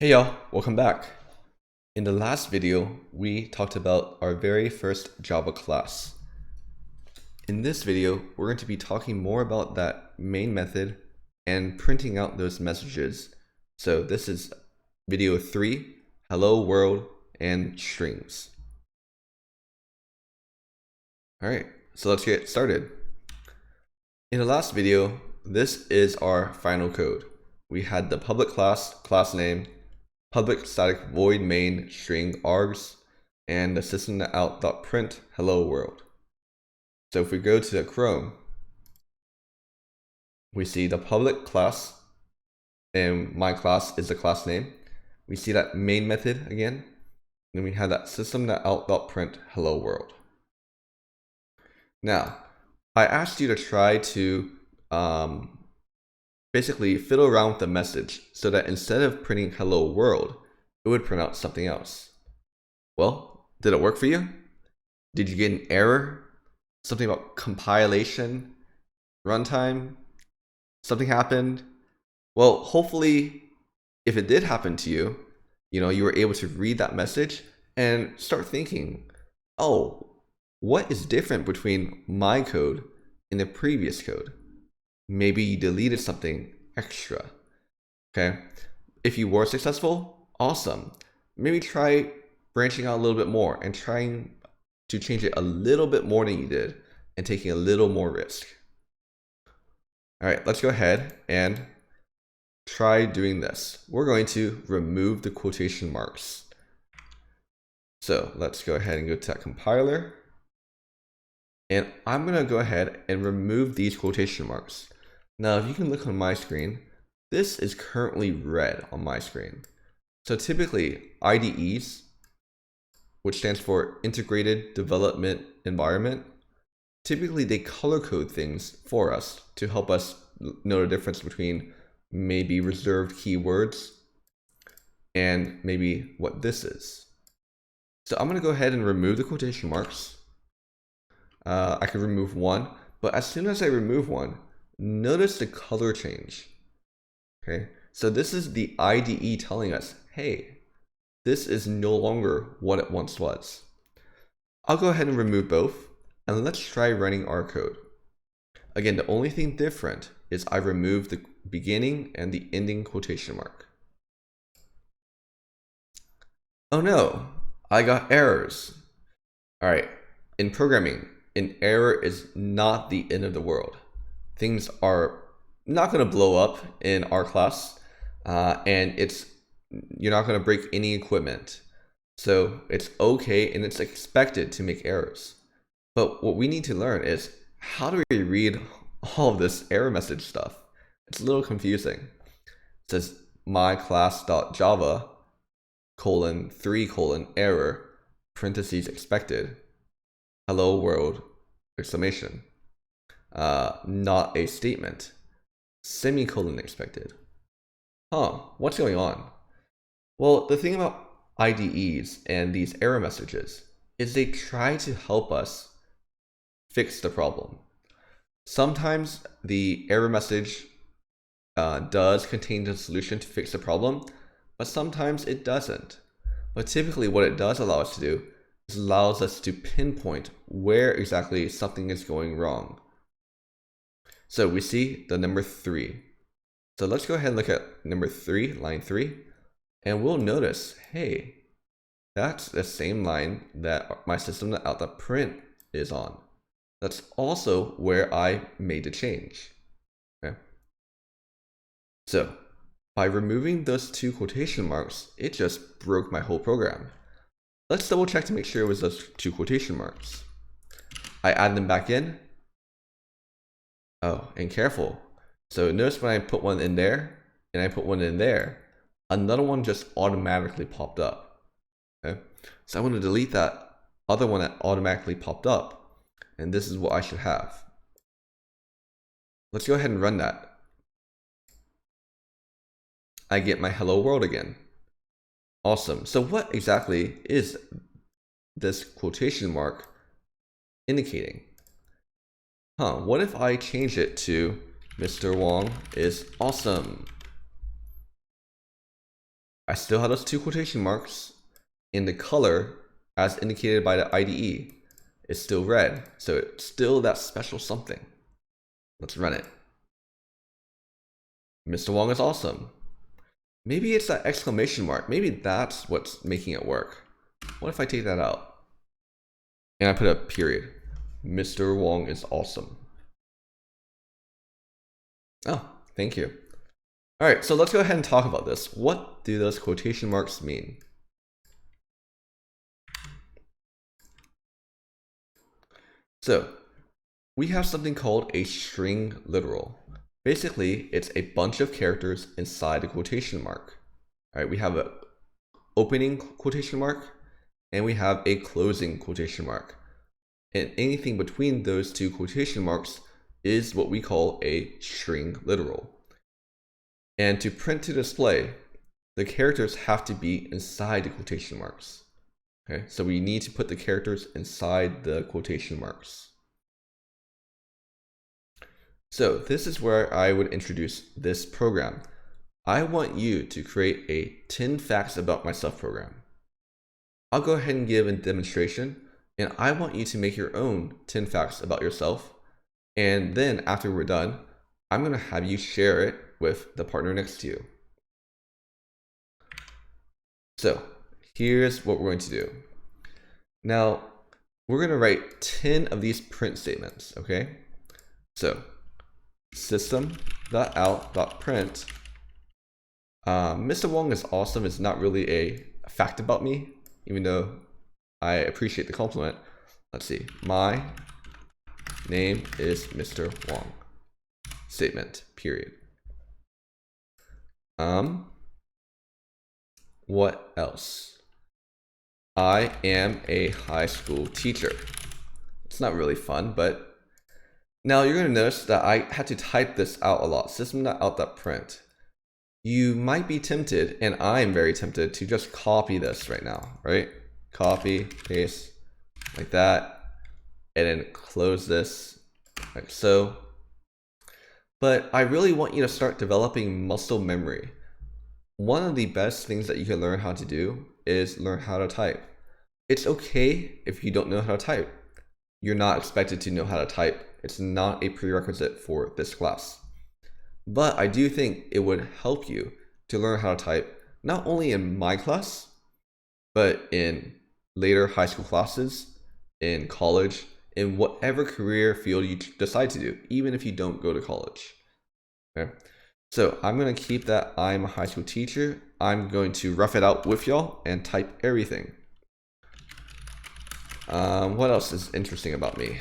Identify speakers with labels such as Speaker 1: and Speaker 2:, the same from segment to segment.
Speaker 1: Hey y'all, welcome back. In the last video, we talked about our very first Java class. In this video, we're going to be talking more about that main method and printing out those messages. So this is video 3, hello world and strings. All right, so let's get started. In the last video, this is our final code. We had the public class name, public static void main string args, and the system.out.print hello world. So if we go to the Chrome, we see the public class, and my class is the class name. We see that main method again, and we have that system.out.print hello world. Now, I asked you to try to basically fiddle around with the message so that instead of printing hello world, it would print out something else. Well, did it work for you? Did you get an error? Something about compilation, runtime? Something happened? Well, hopefully, if it did happen to you, you were able to read that message and start thinking, oh, what is different between my code and the previous code? Maybe you deleted something extra. Okay. If you were successful, awesome. Maybe try branching out a little bit more and trying to change it a little bit more than you did and taking a little more risk. All right, let's go ahead and try doing this. We're going to remove the quotation marks. So let's go ahead and go to that compiler. And I'm going to go ahead and remove these quotation marks. Now, if you can look on my screen, this is currently red on my screen. So typically IDEs, which stands for Integrated Development Environment, typically they color code things for us to help us know the difference between maybe reserved keywords and maybe what this is. So I'm going to go ahead and remove the quotation marks. I could remove one, but as soon as I remove one, notice the color change. Okay, so this is the IDE telling us, hey, this is no longer what it once was. I'll go ahead and remove both, and let's try running our code. Again, the only thing different is I removed the beginning and the ending quotation mark. Oh no, I got errors. All right, in programming, an error is not the end of the world. Things are not going to blow up in our class, and you're not going to break any equipment. So it's okay and it's expected to make errors. But what we need to learn is, how do we read all of this error message stuff? It's a little confusing. It says my class.java :3 error parentheses expected hello world exclamation, not a statement, semicolon expected. What's going on? Well, the thing about IDEs and these error messages is they try to help us fix the problem. Sometimes the error message does contain the solution to fix the problem, but sometimes it doesn't. But typically what it does allow us to do is allows us to pinpoint where exactly something is going wrong. So we see the number 3. So let's go ahead and look at number 3, line 3, and we'll notice, hey, that's the same line that my system.out.print is on. That's also where I made the change. Okay. So by removing those 2 quotation marks, it just broke my whole program. Let's double check to make sure it was those 2 quotation marks. I add them back in. Oh, and careful. So notice when I put one in there and I put one in there, another one just automatically popped up. Okay. So I want to delete that other one that automatically popped up. And this is what I should have. Let's go ahead and run that. I get my hello world again. Awesome. So what exactly is this quotation mark indicating? What if I change it to Mr. Wang is awesome? I still have those 2 quotation marks, and the color, as indicated by the IDE, is still red. So it's still that special something. Let's run it. Mr. Wang is awesome. Maybe it's that exclamation mark. Maybe that's what's making it work. What if I take that out? And I put a period. Mr. Wang is awesome. Oh, thank you. All right, so let's go ahead and talk about this. What do those quotation marks mean? So we have something called a string literal. Basically, it's a bunch of characters inside a quotation mark. All right, we have an opening quotation mark and we have a closing quotation mark. And anything between those 2 quotation marks is what we call a string literal. And to print to display, the characters have to be inside the quotation marks. Okay, so we need to put the characters inside the quotation marks. So this is where I would introduce this program. I want you to create a 10 facts about myself program. I'll go ahead and give a demonstration, and I want you to make your own 10 facts about yourself. And then after we're done, I'm going to have you share it with the partner next to you. So here's what we're going to do. Now, we're going to write 10 of these print statements, okay? So system.out.print. Mr. Wang is awesome is not really a fact about me, even though I appreciate the compliment. Let's see. My name is Mr. Wang. Statement, period. What else? I am a high school teacher. It's not really fun, but now you're going to notice that I had to type this out a lot. System.out.print. You might be tempted, and I'm very tempted, to just copy this right now, right? Copy, paste, like that, and then close this, like so. But I really want you to start developing muscle memory. One of the best things that you can learn how to do is learn how to type. It's okay if you don't know how to type. You're not expected to know how to type. It's not a prerequisite for this class. But I do think it would help you to learn how to type, not only in my class, but in later high school classes, in college, in whatever career field you decide to do, even if you don't go to college. Okay? So I'm going to keep that I'm a high school teacher. I'm going to rough it out with y'all and type everything. What else is interesting about me?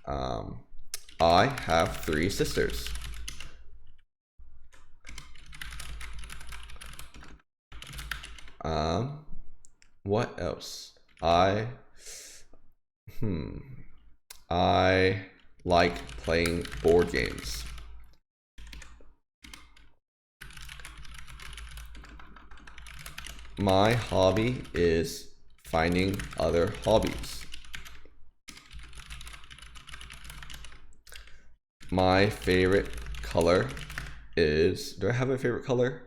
Speaker 1: I have 3 sisters. What else? I like playing board games. My hobby is finding other hobbies. My favorite color is, do I have a favorite color?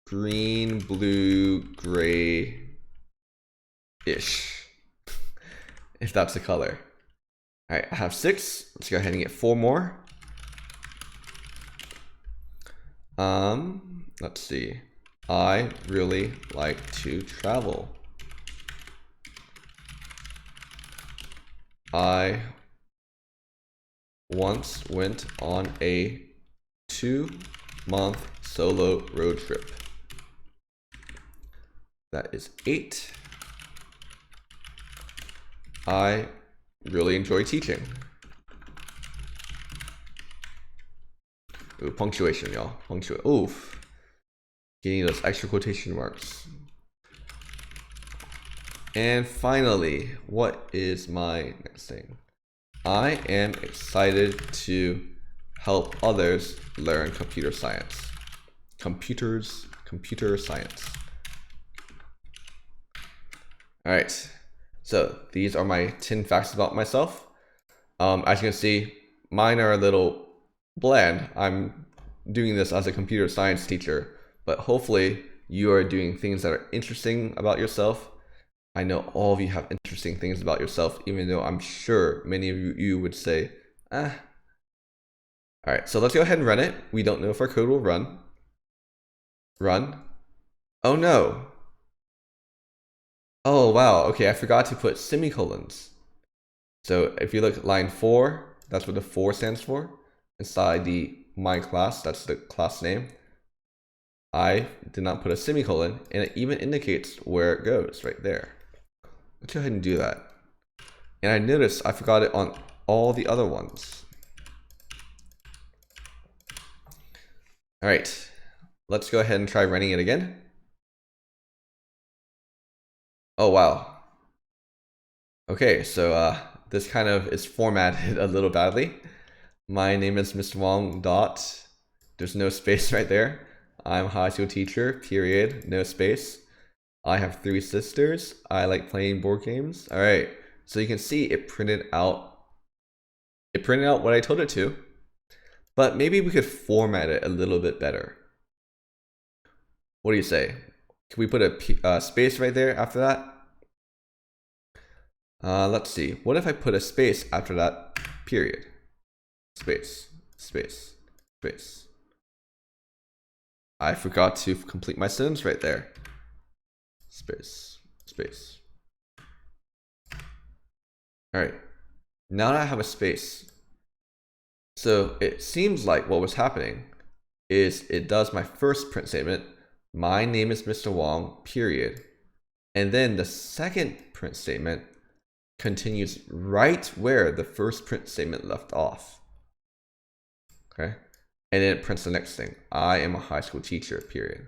Speaker 1: Green, blue, gray-ish, if that's the color. All right, I have 6. Let's go ahead and get 4 more. Let's see. I really like to travel. I once went on a 2-month solo road trip. That is 8. I really enjoy teaching. Ooh, punctuation, y'all. Oof. Getting those extra quotation marks. And finally, what is my next thing? I am excited to help others learn computer science. Computer science. All right, so these are my 10 facts about myself. As you can see, mine are a little bland. I'm doing this as a computer science teacher, but hopefully you are doing things that are interesting about yourself. I know all of you have interesting things about yourself, even though I'm sure many of you would say, ah. All right, so let's go ahead and run it. We don't know if our code will run. Run. Oh no. Oh wow, okay, I forgot to put semicolons. So if you look at line 4, that's what the 4 stands for. Inside the my class, that's the class name. I did not put a semicolon, and it even indicates where it goes right there. Let's go ahead and do that. And I noticed I forgot it on all the other ones. All right, let's go ahead and try running it again. Oh, wow. Okay, so this kind of is formatted a little badly. My name is Mr. Wang dot. There's no space right there. I'm a high school teacher, period, no space. I have 3 sisters. I like playing board games. All right, so you can see it printed out. It printed out what I told it to, but maybe we could format it a little bit better. What do you say? Can we put a space right there after that? Let's see. What if I put a space after that period? Space, space, space. I forgot to complete my sentence right there. Space, space. All right, now that I have a space, so it seems like what was happening is it does my first print statement, my name is Mr. Wang, period. And then the second print statement continues right where the first print statement left off. Okay, and then it prints the next thing, I am a high school teacher, period.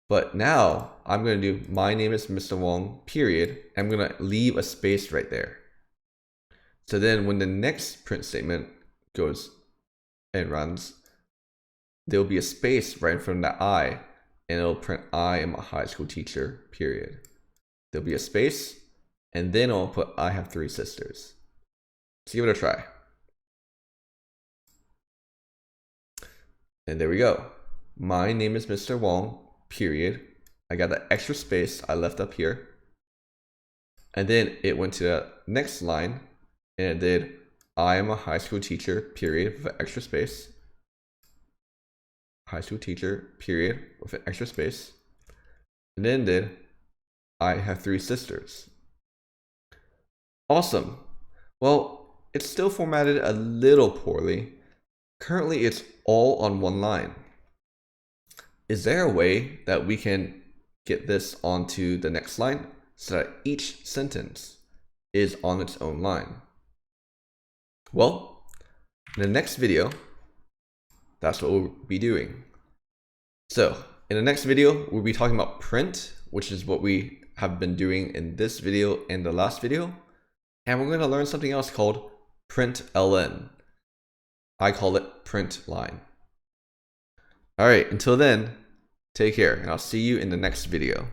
Speaker 1: But now I'm going to do my name is Mr. Wang, period. I'm going to leave a space right there. So then when the next print statement goes and runs, there'll be a space right in front of that I, and it'll print I am a high school teacher, period. There'll be a space, and then I'll put I have 3 sisters. Let's give it a try. And there we go. My name is Mr. Wang, period. I got that extra space I left up here. And then it went to the next line, and it did I am a high school teacher, period, with an extra space. High school teacher, period, with an extra space. And then did I have 3 sisters. Awesome. Well, it's still formatted a little poorly. Currently, it's all on one line. Is there a way that we can get this onto the next line so that each sentence is on its own line? Well, in the next video, that's what we'll be doing. So in the next video, we'll be talking about print, which is what we have been doing in this video and the last video. And we're going to learn something else called println. I call it print line. All right, until then, take care, and I'll see you in the next video.